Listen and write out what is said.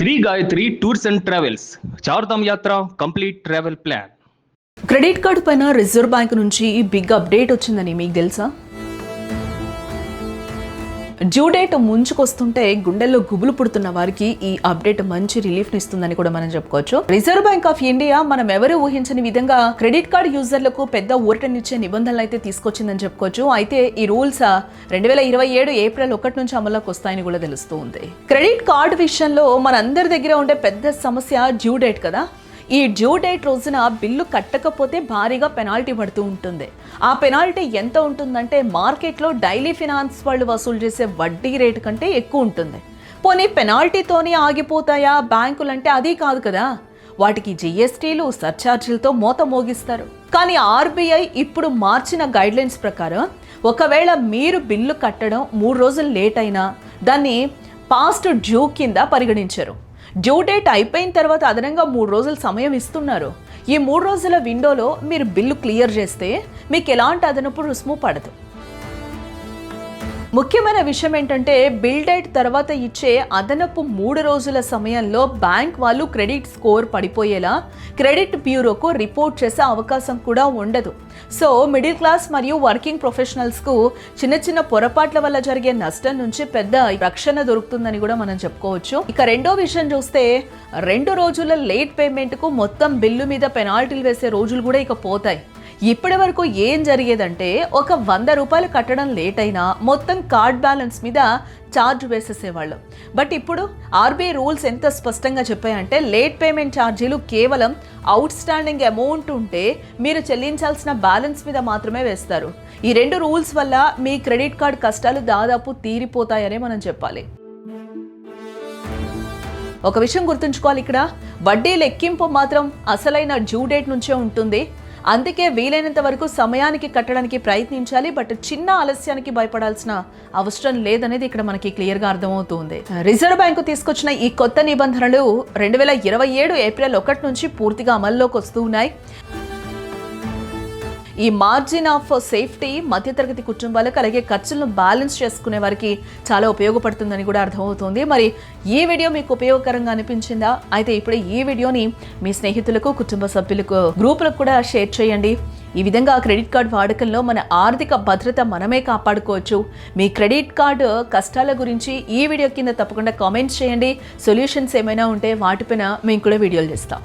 Shri Gayatri tours and travels Chardham యాత్ర complete travel plan. Credit card పైన Reserve Bank నుంచి big update వచ్చిందని మీకు తెలుసా? డ్యూ డేట్ ముంచుకొస్తుంటే గుండెల్లో గుబులు పుడుతున్న వారికి ఈ అప్డేట్ మంచి రిలీఫ్ ఇస్తుందని కూడా మనం చెప్పుకోవచ్చు. రిజర్వ్ బ్యాంక్ ఆఫ్ ఇండియా మనం ఎవరు ఊహించని విధంగా క్రెడిట్ కార్డు యూజర్లకు పెద్ద ఊరటనిచ్చే నిబంధనలు అయితే తీసుకొచ్చిందని చెప్పుకోవచ్చు. అయితే ఈ రూల్స్ 2027 ఏప్రిల్ 1 నుంచి అమల్లోకి వస్తాయని కూడా తెలుస్తూ ఉంది. క్రెడిట్ కార్డు విషయంలో మనందరి దగ్గర ఉండే పెద్ద సమస్య డ్యూ డేట్ కదా. ఈ డ్యూ డేట్ రోజున బిల్లు కట్టకపోతే భారీగా పెనాల్టీ పడుతూ ఉంటుంది. ఆ పెనాల్టీ ఎంత ఉంటుందంటే మార్కెట్లో డైలీ ఫినాన్స్ వాళ్ళు వసూలు చేసే వడ్డీ రేటు కంటే ఎక్కువ ఉంటుంది. పోనీ పెనాల్టీతోనే ఆగిపోతాయా బ్యాంకులంటే అది కాదు కదా, వాటికి జిఎస్టీలు సర్ఛార్జీలతో మోత మోగిస్తారు. కానీ ఆర్బీఐ ఇప్పుడు మార్చిన గైడ్లైన్స్ ప్రకారం ఒకవేళ మీరు బిల్లు కట్టడం 3 రోజులు లేట్ అయినా దాన్ని పాస్ట్ డ్యూ కింద పరిగణించరు. డ్యూ డేట్ అయిపోయిన తర్వాత అదనంగా 3 రోజులు సమయం ఇస్తున్నారు. ఈ 3 రోజుల విండోలో మీరు బిల్లు క్లియర్ చేస్తే మీకు ఎలాంటి అదనపు రుసుము పడదు. ముఖ్యమైన విషయం ఏంటంటే బిల్ డేట్ తర్వాత ఇచ్చే అదనపు 3 రోజుల సమయంలో బ్యాంక్ వాళ్ళు క్రెడిట్ స్కోర్ పడిపోయేలా క్రెడిట్ బ్యూరోకు రిపోర్ట్ చేసే అవకాశం కూడా ఉండదు. సో మిడిల్ క్లాస్ మరియు వర్కింగ్ ప్రొఫెషనల్స్కు చిన్న చిన్న పొరపాట్ల వల్ల జరిగే నష్టం నుంచి పెద్ద రక్షణ దొరుకుతుందని కూడా మనం చెప్పుకోవచ్చు. ఇక రెండో విషయం చూస్తే 2 రోజుల లేట్ పేమెంట్కు మొత్తం బిల్లు మీద పెనాల్టీలు వేసే రోజులు కూడా ఇక పోతాయి. ఇప్పటి వరకు ఏం జరిగేదంటే ఒక 100 రూపాయలు కట్టడం లేట్ అయినా మొత్తం కార్డ్ బ్యాలెన్స్ మీద ఛార్జ్ వేసేసేవాళ్ళు. బట్ ఇప్పుడు ఆర్బీఐ రూల్స్ ఎంత స్పష్టంగా చెప్పాయంటే లేట్ పేమెంట్ ఛార్జీలు కేవలం అవుట్ స్టాండింగ్ అమౌంట్ ఉంటే మీరు చెల్లించాల్సిన బ్యాలెన్స్ మీద మాత్రమే వేస్తారు. ఈ 2 రూల్స్ వల్ల మీ క్రెడిట్ కార్డ్ కష్టాలు దాదాపు తీరిపోతాయనే మనం చెప్పాలి. ఒక విషయం గుర్తుంచుకోవాలి, ఇక్కడ వడ్డీ లెక్కింపు మాత్రం అసలైన డ్యూ డేట్ నుంచే ఉంటుంది. అందుకే వీలైనంత వరకు సమయానికి కట్టడానికి ప్రయత్నించాలి. బట్ చిన్న ఆలస్యానికి భయపడాల్సిన అవసరం లేదనేది ఇక్కడ మనకి క్లియర్గా అర్థమవుతుంది. రిజర్వ్ బ్యాంకు తీసుకొచ్చిన ఈ కొత్త నిబంధనలు 2027 ఏప్రిల్ 1 నుంచి పూర్తిగా అమల్లోకి వస్తూ ఉన్నాయి. ఈ మార్జిన్ ఆఫ్ సేఫ్టీ మధ్యతరగతి కుటుంబాలకు అలాగే ఖర్చులను బ్యాలెన్స్ చేసుకునే వారికి చాలా ఉపయోగపడుతుందని కూడా అర్థమవుతుంది. మరి ఈ వీడియో మీకు ఉపయోగకరంగా అనిపించిందా? అయితే ఇప్పుడు ఈ వీడియోని మీ స్నేహితులకు, కుటుంబ సభ్యులకు, గ్రూపులకు కూడా షేర్ చేయండి. ఈ విధంగా క్రెడిట్ కార్డ్ వాడకంలో మన ఆర్థిక భద్రత మనమే కాపాడుకోవచ్చు. మీ క్రెడిట్ కార్డు కష్టాల గురించి ఈ వీడియో కింద తప్పకుండా కామెంట్స్ చేయండి. సొల్యూషన్స్ ఏమైనా ఉంటే వాటిపైన మేము కూడా వీడియోలు చేస్తాం.